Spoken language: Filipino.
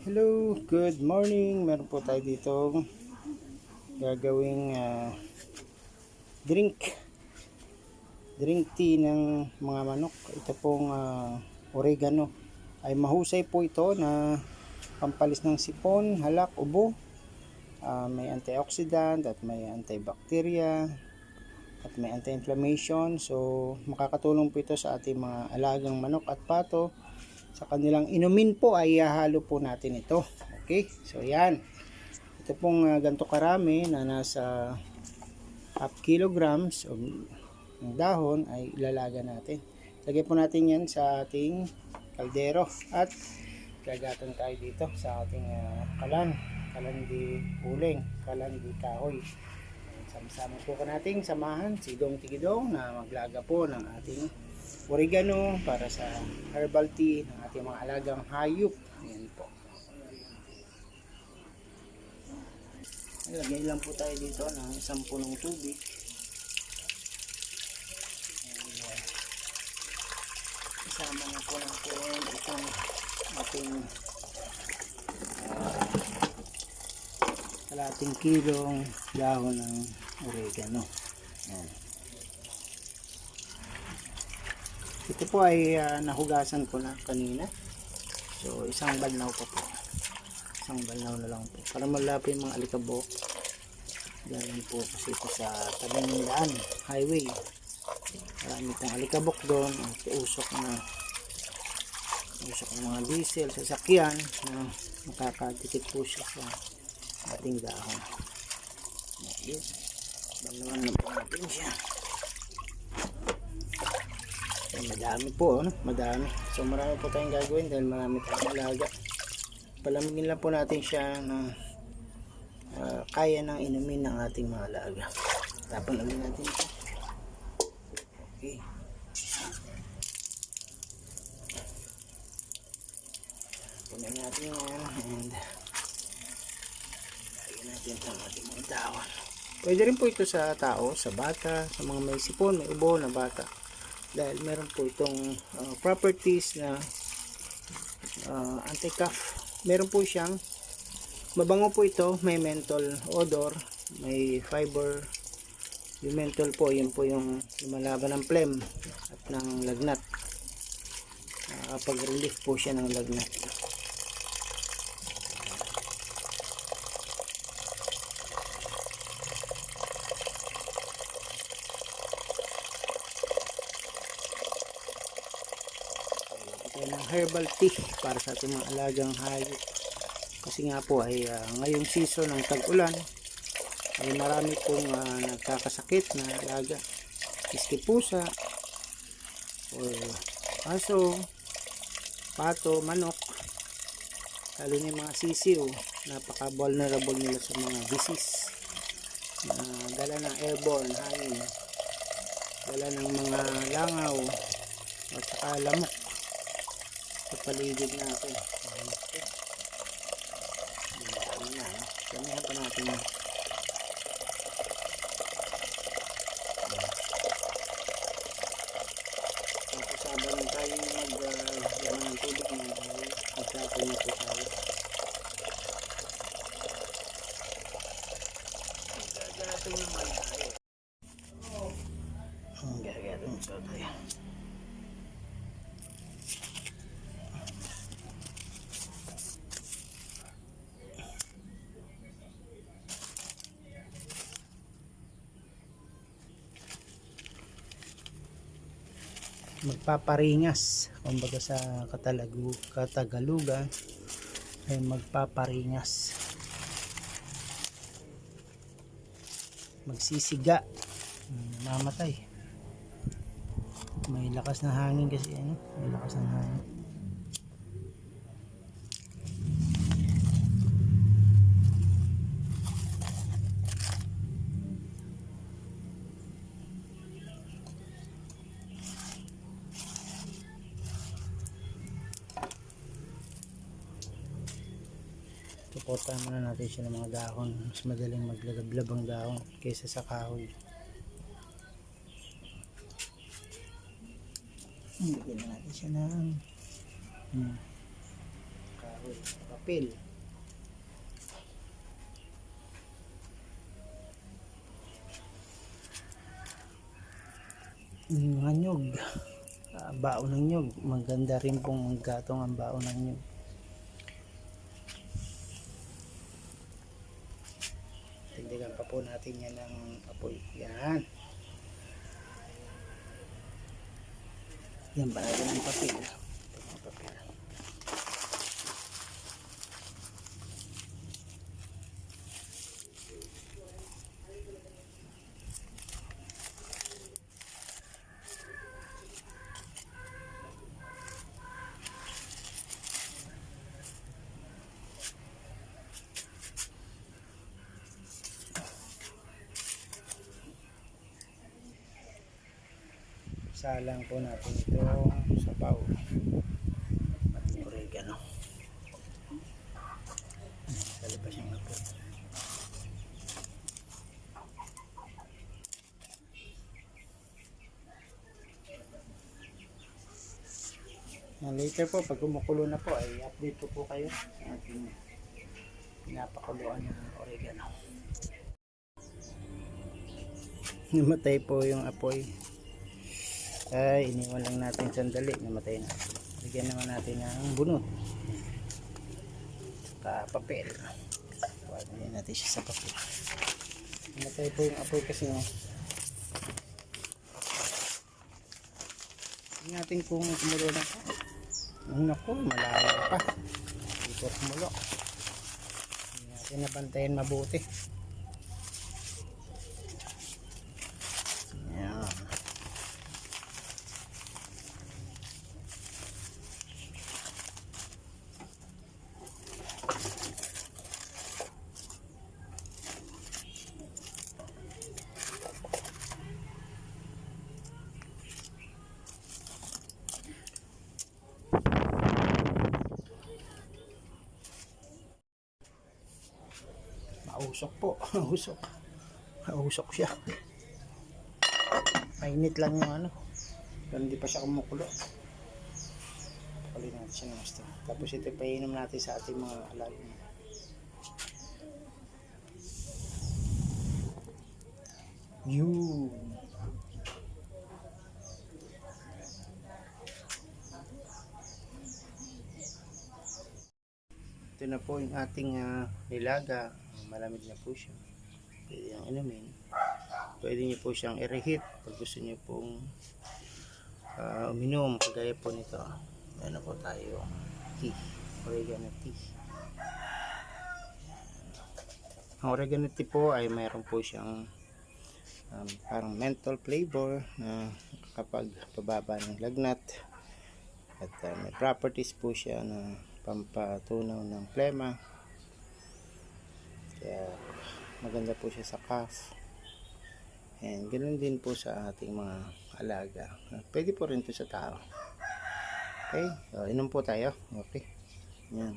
Hello, good morning. Meron po tayo dito gagawing drink tea ng mga manok. Ito pong oregano. Ay mahusay po ito na pampalis ng sipon, halak, ubo. May antioxidant at may antibacteria at may anti-inflammation. So makakatulong po ito sa ating mga alagang manok at pato. Sa kanilang inumin po ay ihahalo po natin ito. Okay, so yan. Ito pong ganito karami na nasa half kilograms ng dahon ay ilalaga natin. Lagay po natin yan sa ating kaldero at gagatan tayo dito sa ating kalan di uling, kalan di kahoy. Sama-sama po nating samahan si Dong Tigidong na maglaga po ng ating oregano para sa herbal tea ng ating mga alagang hayop. Ayan po. Lagay lang po tayo dito ng isang punong tubig. And, isama na po natin itong ating kalating kilong dahon ng oregano. Ayan. Ito po ay nahugasan ko na kanina. So isang balnaw pa po. Isang balnaw na lang po. Para malapit yung mga alikabok. Dahil po kasi ito sa tabi ng daan, highway. Marami itong alikabok doon. At usok ng mga diesel, sasakyan na makakadikit po siya sa ating dahon. Yes. Balnawan na po natin siya. Madami po, no? Madami. So marami po tayong gagawin dahil marami tayong alaga. Palamigin lang po natin siya na kaya ng inumin ng ating mga alaga. Tapon ulit natin ito. Okay. Punin natin yan and lagyan natin ito ang ating mga dahon. Pwede rin po ito sa tao, sa bata, sa mga may sipon, may ubo na bata. Dahil meron po itong properties na anti-cough. Meron po siyang mabango po ito, may menthol odor, may fiber. Yung menthol po, yun po yung lumalaban ng phlegm at ng lagnat. Pag-relief po siya ng lagnat. Ng herbal tea para sa ating mga alagang hayop kasi nga po ay ngayong season ng tag-ulan ay marami pong nagkakasakit na alaga, iski pusa or aso, pato, manok, lalo na yung mga sisiw. Napaka vulnerable nila sa mga disease na dala ng airborne, hangin, dala ng mga langaw at saka lamok sa paligid natin. Damihan pa natin yan. Tapos habang tayo maglaman ng tubig na magkakay na po tayo. Gagato naman tayo. Gagato naman tayo. Magpaparingas, kumbaga sa Katagalugan ay magpaparingas, magsisiga, mamatay. May lakas ng hangin kasi may lakas ng hangin. Suportahan muna natin siya ng mga dahon. Mas madaling maglagablab ang dahon kaysa sa kahoy. Bigyan na natin siya ng kahoy. apoy. Papel. Mga nyog. Baon ng nyog. Maganda rin pong maggatong ang baon ng nyog. Tindigan pa po natin yan ng apoy. Yan. Yan pa natin ang papel. Ito ang papel. Salang po natin itong sabaw at oregano. Sali pa siyang apoy. Later po pag kumukulo na po ay update ko po kayo sa ating pinapakuluan ng oregano. Namatay po yung apoy. Ay iniwan lang natin sandali, namatay na. Lagyan naman natin ng bunot sa papel. Lagyan natin siya sa papel. Namatay po yung apoy kasi hindi natin kung kumulo na po. Naku, malayo pa. Dito kumulo. Hindi natin nabantayan mabuti. Mausok po. Mausok siya. Mainit lang yung ano. Pero hindi pa siya kumukulo. Pakalin natin siya ng gusto. Tapos ito painom natin sa ating mga alaga. Yun. Ito na po yung ating nilaga. Malamig na po siya. Pwede yung inumin. Pwede nyo po siyang i-reheat pag gusto nyo pong uminom. Kagaya po nito. Ano po tayo? Tea. Oregano tea. Ang oregano tea po ay mayroon po siyang parang menthol flavor na kapag pababa ng lagnat. At may properties po siya na pampatunaw ng plema. Kaya maganda po siya sa cough. And ganoon din po sa ating mga alaga. Pwede po rin to sa tao. Okay? So, inom po tayo. Okay? Yan.